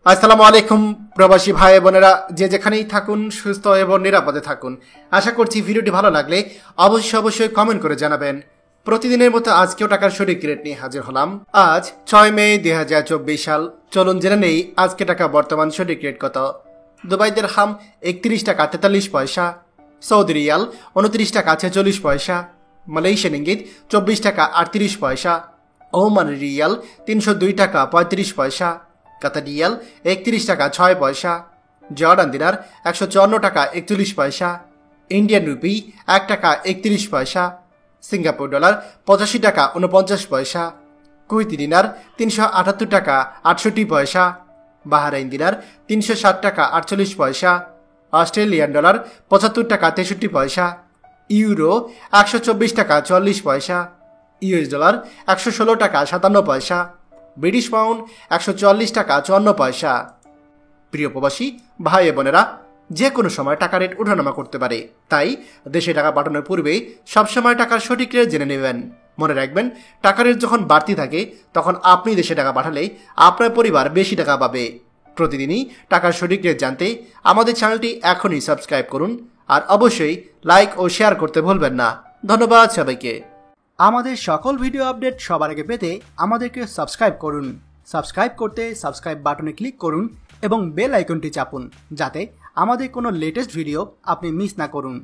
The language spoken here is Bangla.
আসসালামু আলাইকুম প্রবাসী ভাই বোনেরা, যে যেখানেই থাকুন সুস্থ এবং নিরাপদে থাকুন। আশা করছি ভিডিওটি ভালো লাগলে অবশ্যই কমেন্ট করে জানাবেন। প্রতিদিনের মতো আজকেও টাকার সঠিক রেট নিয়ে হাজির হলাম। আজ 6 মে 2024 সাল। চলুন জেনে নেই আজকে টাকা বর্তমান সঠিক রেট কত। দুবাই দিরহাম 31 টাকা 43 পয়সা, সৌদি রিয়াল 29 টাকা 46 পয়সা, মালয়েশিয়ান ইঙ্গিত 24 টাকা 38 পয়সা, ওমান রিয়াল 302 টাকা 35 পয়সা, কাতার রিয়াল 31 টাকা 6 পয়সা, জর্ডান দিনার 154 টাকা 41 পয়সা, ইন্ডিয়ান রুপি 1 টাকা 31 পয়সা, সিঙ্গাপুর ডলার 85 টাকা 49 পয়সা, কুয়েতি দিনার 378 টাকা 68 পয়সা, বাহরাইন দিনার 360 টাকা 48 পয়সা, অস্ট্রেলিয়ান ডলার 75 টাকা 63 পয়সা, ইউরো 124 টাকা 44 পয়সা, ইউএস ডলার 116 টাকা 57 পয়সা, ব্রিটিশ পাউন্ড 144 টাকা 54 পয়সা। প্রিয় প্রবাসী ভাই বোনেরা, যে কোনো সময় টাকা রেট ওঠানামা করতে পারে, তাই দেশে টাকা পাঠানোর পূর্বে সবসময় টাকার সঠিক রেট জেনে নেবেন। মনে রাখবেন, টাকা রেট যখন বাড়তি থাকে তখন আপনি দেশে টাকা পাঠালে আপনার পরিবার বেশি টাকা পাবে। প্রতিদিনই টাকার সঠিক রেট জানতে আমাদের চ্যানেলটি এখনই সাবস্ক্রাইব করুন, আর অবশ্যই লাইক ও শেয়ার করতে ভুলবেন না। ধন্যবাদ সবাইকে। আমাদের সকল ভিডিও আপডেট সবার আগে পেতে আমাদেরকে সাবস্ক্রাইব করুন। সাবস্ক্রাইব করতে সাবস্ক্রাইব বাটনে ক্লিক করুন এবং বেল আইকনটি চাপুন, যাতে আমাদের কোনো লেটেস্ট ভিডিও আপনি মিস না করুন।